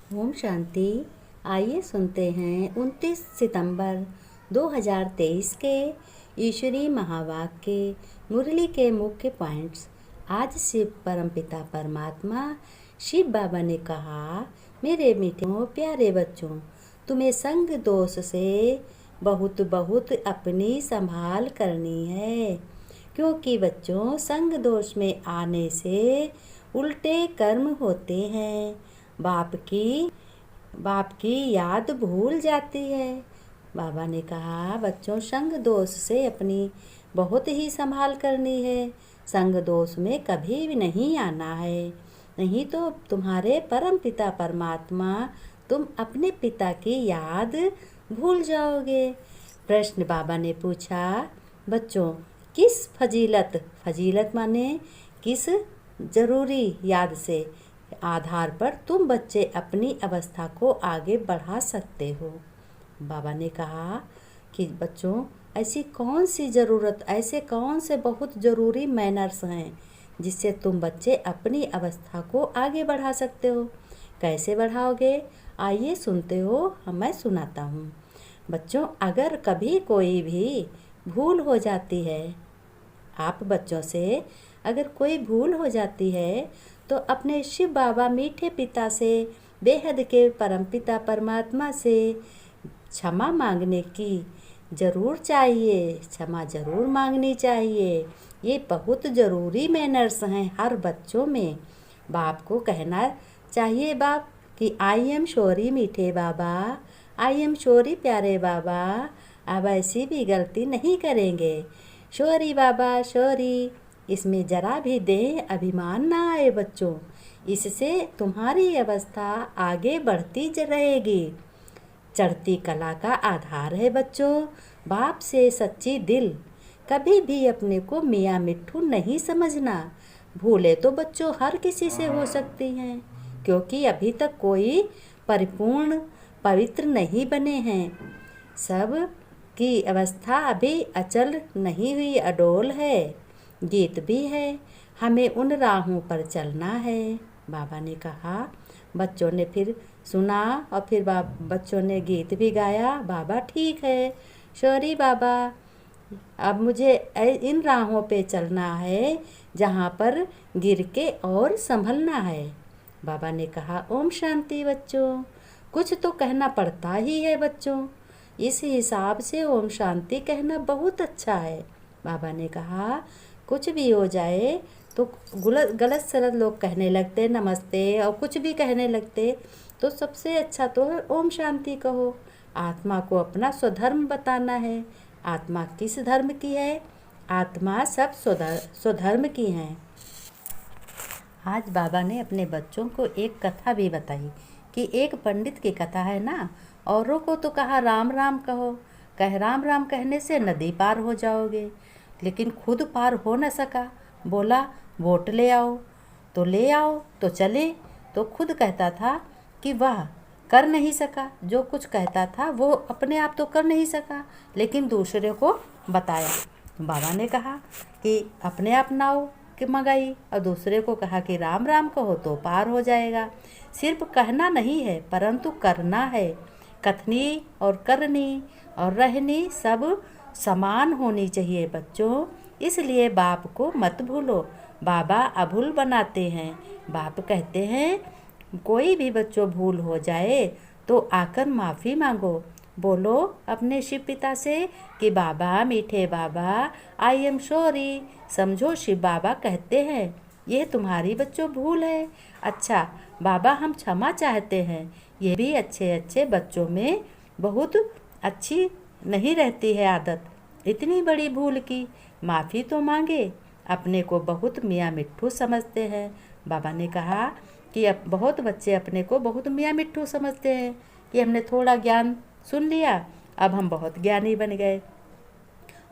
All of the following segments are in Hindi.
ओम शांति। आइए सुनते हैं 29 सितंबर 2023 के ईश्वरीय महावाक्य मुरली के मुख्य पॉइंट्स। आज शिव परमपिता परमात्मा शिव बाबा ने कहा, मेरे मीठे प्यारे बच्चों, तुम्हें संग दोष से बहुत बहुत अपनी संभाल करनी है, क्योंकि बच्चों संग दोष में आने से उल्टे कर्म होते हैं। बाप की याद भूल जाती है। बाबा ने कहा, बच्चों संग दोष से अपनी बहुत ही संभाल करनी है। संग दोष में कभी भी नहीं आना है, नहीं तो तुम्हारे परम पिता परमात्मा तुम अपने पिता की याद भूल जाओगे। प्रश्न बाबा ने पूछा, बच्चों किस फजीलत माने किस जरूरी याद से आधार पर तुम बच्चे अपनी अवस्था को आगे बढ़ा सकते हो। बाबा ने कहा कि बच्चों ऐसी कौन सी ज़रूरत, ऐसे कौन से बहुत ज़रूरी मैनर्स हैं जिससे तुम बच्चे अपनी अवस्था को आगे बढ़ा सकते हो। कैसे बढ़ाओगे, आइए सुनते हो, मैं सुनाता हूँ। बच्चों अगर कभी कोई भी भूल हो जाती है, आप बच्चों से अगर कोई भूल हो जाती है तो अपने शिव बाबा मीठे पिता से, बेहद के परमपिता परमात्मा से क्षमा मांगने की ज़रूर चाहिए, क्षमा ज़रूर मांगनी चाहिए। ये बहुत ज़रूरी मैनर्स हैं हर बच्चों में। बाप को कहना चाहिए बाप कि आई एम सॉरी मीठे बाबा, आई एम सॉरी प्यारे बाबा, अब ऐसी भी गलती नहीं करेंगे। सॉरी बाबा सॉरी, इसमें जरा भी देह अभिमान ना आए बच्चों, इससे तुम्हारी अवस्था आगे बढ़ती रहेगी। चढ़ती कला का आधार है बच्चों बाप से सच्ची दिल। कभी भी अपने को मियाँ मिट्ठू नहीं समझना। भूले तो बच्चों हर किसी से हो सकती हैं, क्योंकि अभी तक कोई परिपूर्ण पवित्र नहीं बने हैं। सब की अवस्था अभी अचल नहीं हुई, अडोल है। गीत भी है, हमें उन राहों पर चलना है। बाबा ने कहा, बच्चों ने फिर सुना और फिर बच्चों ने गीत भी गाया। बाबा ठीक है, सॉरी बाबा, अब मुझे इन राहों पे चलना है जहाँ पर गिर के और संभलना है। बाबा ने कहा, ओम शांति बच्चों, कुछ तो कहना पड़ता ही है बच्चों, इस हिसाब से ओम शांति कहना बहुत अच्छा है। बाबा ने कहा, कुछ भी हो जाए तो गलत सलत लोग कहने लगते नमस्ते और कुछ भी कहने लगते, तो सबसे अच्छा तो है ओम शांति कहो। आत्मा को अपना स्वधर्म बताना है। आत्मा किस धर्म की है? आत्मा सब स्वधर्म की हैं। आज बाबा ने अपने बच्चों को एक कथा भी बताई कि एक पंडित की कथा है ना, औरों को तो कहा राम राम कहो, राम राम कहने से नदी पार हो जाओगे, लेकिन खुद पार हो न सका। बोला वोट ले आओ, तो ले आओ तो चले, तो खुद कहता था कि वह कर नहीं सका। जो कुछ कहता था वो अपने आप तो कर नहीं सका, लेकिन दूसरे को बताया। बाबा ने कहा कि अपने आप नाव कि मंगाई और दूसरे को कहा कि राम राम कहो तो पार हो जाएगा। सिर्फ कहना नहीं है, परंतु करना है। कथनी और करनी और रहनी सब समान होनी चाहिए बच्चों। इसलिए बाप को मत भूलो। बाबा अभूल बनाते हैं। बाप कहते हैं कोई भी बच्चों भूल हो जाए तो आकर माफ़ी मांगो। बोलो अपने शिव पिता से कि बाबा मीठे बाबा आई एम सॉरी। समझो शिव बाबा कहते हैं ये तुम्हारी बच्चों भूल है। अच्छा बाबा हम क्षमा चाहते हैं। ये भी अच्छे अच्छे बच्चों में बहुत अच्छी नहीं रहती है आदत, इतनी बड़ी भूल की माफ़ी तो मांगे। अपने को बहुत मियाँ मिट्ठू समझते हैं। बाबा ने कहा कि अब बहुत बच्चे अपने को बहुत मियाँ मिट्ठू समझते हैं कि हमने थोड़ा ज्ञान सुन लिया, अब हम बहुत ज्ञानी बन गए।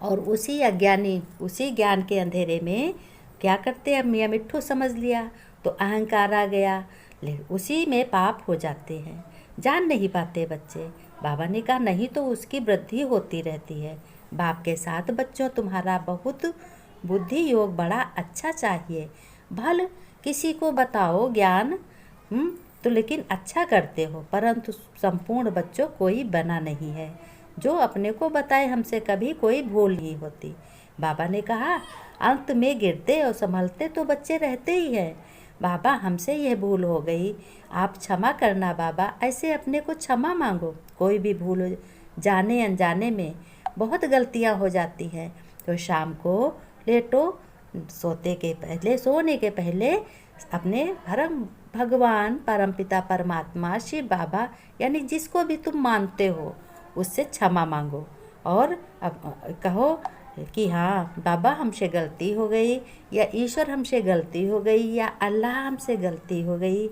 और उसी ज्ञान के अंधेरे में क्या करते, अब मियाँ मिट्ठू समझ लिया तो अहंकार आ गया, लेकिन उसी में पाप हो जाते हैं। जान नहीं पाते बच्चे। बाबा ने कहा नहीं तो उसकी वृद्धि होती रहती है। बाप के साथ बच्चों तुम्हारा बहुत बुद्धि योग बड़ा अच्छा चाहिए। भल किसी को बताओ ज्ञान, तो लेकिन अच्छा करते हो, परंतु संपूर्ण बच्चों कोई बना नहीं है। जो अपने को बताए हमसे कभी कोई भूल नहीं होती। बाबा ने कहा अंत में गिरते और संभलते तो बच्चे रहते ही हैं। बाबा हमसे यह भूल हो गई, आप क्षमा करना बाबा, ऐसे अपने को क्षमा मांगो। कोई भी भूल हो, जाने अनजाने में बहुत गलतियां हो जाती हैं। तो शाम को लेटो, सोने के पहले अपने भगवान परमपिता परमात्मा शिव बाबा यानी जिसको भी तुम मानते हो उससे क्षमा मांगो और अब कहो कि हाँ बाबा हमसे गलती हो गई, या ईश्वर हमसे गलती हो गई, या अल्लाह हमसे गलती हो गई,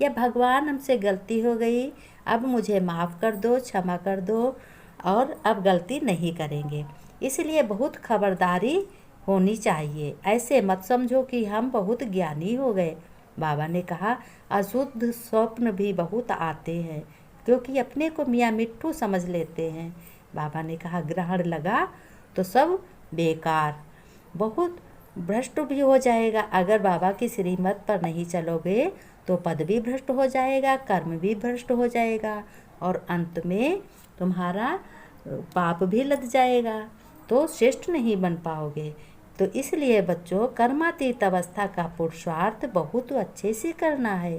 या भगवान हमसे गलती हो गई, अब मुझे माफ़ कर दो, क्षमा कर दो और अब गलती नहीं करेंगे। इसलिए बहुत खबरदारी होनी चाहिए। ऐसे मत समझो कि हम बहुत ज्ञानी हो गए। बाबा ने कहा अशुद्ध स्वप्न भी बहुत आते हैं क्योंकि अपने को मियाँ मिट्ठू समझ लेते हैं। बाबा ने कहा ग्रहण लगा तो सब बेकार, बहुत भ्रष्ट भी हो जाएगा। अगर बाबा की श्रीमत पर नहीं चलोगे तो पद भी भ्रष्ट हो जाएगा, कर्म भी भ्रष्ट हो जाएगा और अंत में तुम्हारा पाप भी लग जाएगा, तो श्रेष्ठ नहीं बन पाओगे। तो इसलिए बच्चों कर्मातीत अवस्था का पुरुषार्थ बहुत अच्छे से करना है।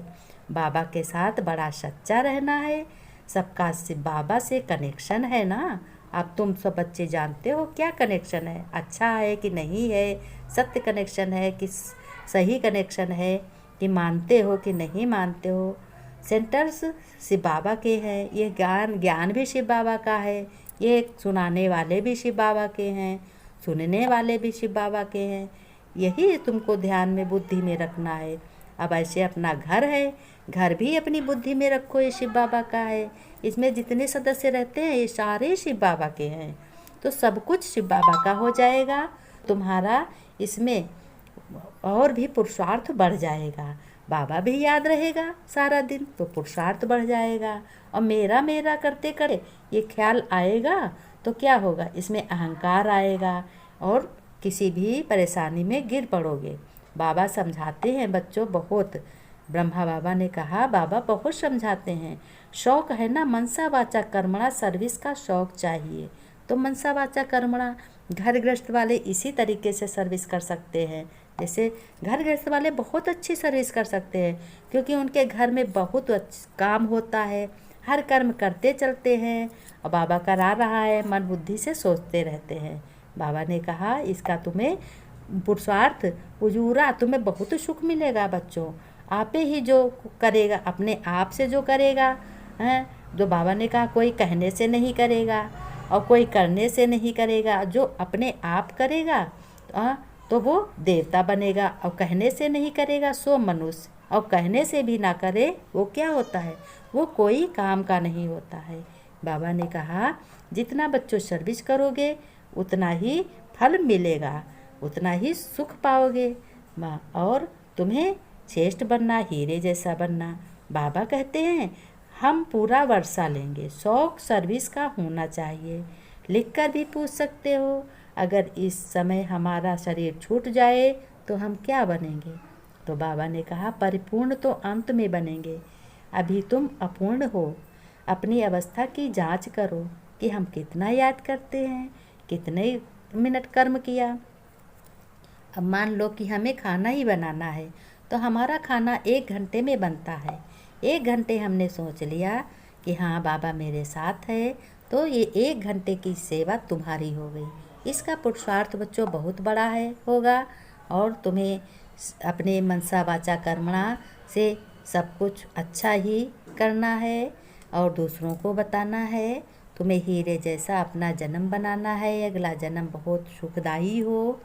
बाबा के साथ बड़ा सच्चा रहना है। सबका बाबा से कनेक्शन है ना। अब तुम सब बच्चे जानते हो क्या कनेक्शन है, अच्छा है कि नहीं है, सत्य कनेक्शन है कि सही कनेक्शन है, कि मानते हो कि नहीं मानते हो। सेंटर्स शिव बाबा के हैं, ये ज्ञान भी शिव बाबा का है, ये सुनाने वाले भी शिव बाबा के हैं, सुनने वाले भी शिव बाबा के हैं। यही तुमको ध्यान में बुद्धि में रखना है। अब ऐसे अपना घर है, घर भी अपनी बुद्धि में रखो, ये शिव बाबा का है। इसमें जितने सदस्य रहते हैं ये सारे शिव बाबा के हैं, तो सब कुछ शिव बाबा का हो जाएगा। तुम्हारा इसमें और भी पुरुषार्थ बढ़ जाएगा। बाबा भी याद रहेगा सारा दिन तो पुरुषार्थ बढ़ जाएगा। और मेरा मेरा करते करे ये ख्याल आएगा तो क्या होगा, इसमें अहंकार आएगा और किसी भी परेशानी में गिर पड़ोगे। बाबा समझाते हैं बच्चों बहुत। ब्रह्मा बाबा ने कहा बाबा बहुत समझाते हैं। शौक है ना मनसा वाचा कर्मणा, सर्विस का शौक चाहिए। तो मनसा वाचा कर्मणा घर गृहस्थ वाले इसी तरीके से सर्विस कर सकते हैं। जैसे घर गृहस्थ वाले बहुत अच्छी सर्विस कर सकते हैं क्योंकि उनके घर में बहुत काम होता है, हर कर्म करते चलते हैं और बाबा करा रहा है, मन बुद्धि से सोचते रहते हैं। बाबा ने कहा इसका तुम्हें पुरुषार्थ उजूरा, तुम्हें बहुत सुख मिलेगा बच्चों। आपे ही जो करेगा, अपने आप से जो करेगा हैं, जो बाबा ने कहा कोई कहने से नहीं करेगा और कोई करने से नहीं करेगा। जो अपने आप करेगा तो वो देवता बनेगा, और कहने से नहीं करेगा सो मनुष्य, और कहने से भी ना करे वो क्या होता है, वो कोई काम का नहीं होता है। बाबा ने कहा जितना बच्चों सर्विस करोगे उतना ही फल मिलेगा, उतना ही सुख पाओगे और तुम्हें श्रेष्ठ बनना, हीरे जैसा बनना। बाबा कहते हैं हम पूरा वर्षा लेंगे, शौक सर्विस का होना चाहिए। लिखकर भी पूछ सकते हो अगर इस समय हमारा शरीर छूट जाए तो हम क्या बनेंगे। तो बाबा ने कहा परिपूर्ण तो अंत में बनेंगे, अभी तुम अपूर्ण हो। अपनी अवस्था की जांच करो कि हम कितना याद करते हैं, कितने मिनट कर्म किया। अब मान लो कि हमें खाना ही बनाना है तो हमारा खाना 1 घंटे में बनता है। 1 घंटे हमने सोच लिया कि हाँ बाबा मेरे साथ है, तो ये 1 घंटे की सेवा तुम्हारी हो गई। इसका पुरुषार्थ बच्चों बहुत बड़ा होगा और तुम्हें अपने मनसा वाचा कर्मणा से सब कुछ अच्छा ही करना है और दूसरों को बताना है। तुम्हें हीरे जैसा अपना जन्म बनाना है, अगला जन्म बहुत सुखदायी हो।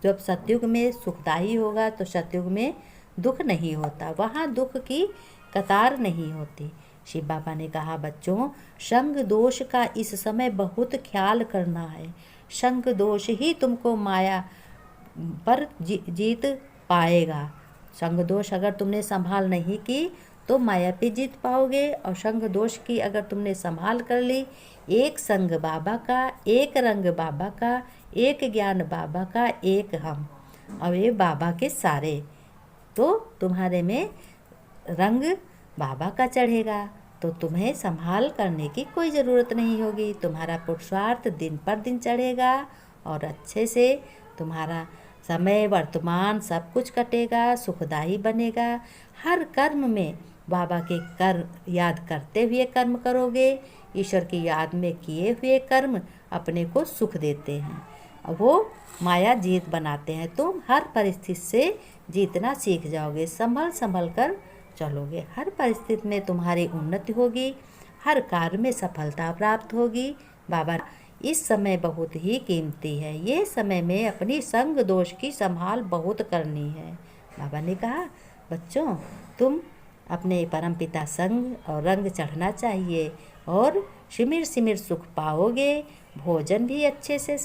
जब सतयुग में सुखदायी होगा तो सतयुग में दुख नहीं होता, वहाँ दुख की कतार नहीं होती। शिव बाबा ने कहा बच्चों संग दोष का इस समय बहुत ख्याल करना है। संग दोष ही तुमको माया पर जीत पाएगा। संग दोष अगर तुमने संभाल नहीं की तो माया पे जीत पाओगे, और संग दोष की अगर तुमने संभाल कर ली, एक संग बाबा का, एक रंग बाबा का, एक ज्ञान बाबा का, एक हम, और ये बाबा के सारे, तो तुम्हारे में रंग बाबा का चढ़ेगा तो तुम्हें संभाल करने की कोई ज़रूरत नहीं होगी। तुम्हारा पुरुषार्थ दिन पर दिन चढ़ेगा और अच्छे से तुम्हारा समय वर्तमान सब कुछ कटेगा, सुखदायी बनेगा। हर कर्म में बाबा के याद करते हुए कर्म करोगे। ईश्वर की याद में किए हुए कर्म अपने को सुख देते हैं, वो माया जीत बनाते हैं। तुम हर परिस्थिति से जीतना सीख जाओगे, संभल संभल कर चलोगे। हर परिस्थिति में तुम्हारी उन्नति होगी, हर कार्य में सफलता प्राप्त होगी। बाबा, इस समय बहुत ही कीमती है, ये समय में अपनी संग दोष की संभाल बहुत करनी है। बाबा ने कहा, बच्चों तुम अपने परमपिता संग और रंग चढ़ना चाहिए और सिमिर सिमिर सुख पाओगे। भोजन भी अच्छे से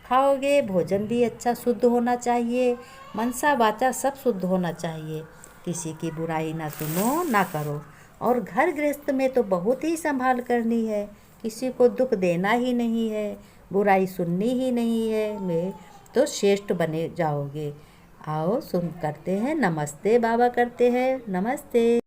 खाओगे, भोजन भी अच्छा शुद्ध होना चाहिए, मनसा वाचा सब शुद्ध होना चाहिए। किसी की बुराई ना सुनो ना करो। और घर गृहस्थ में तो बहुत ही संभाल करनी है, किसी को दुख देना ही नहीं है, बुराई सुननी ही नहीं है, मैं तो श्रेष्ठ बने जाओगे। आओ सुन करते हैं नमस्ते। बाबा करते हैं नमस्ते।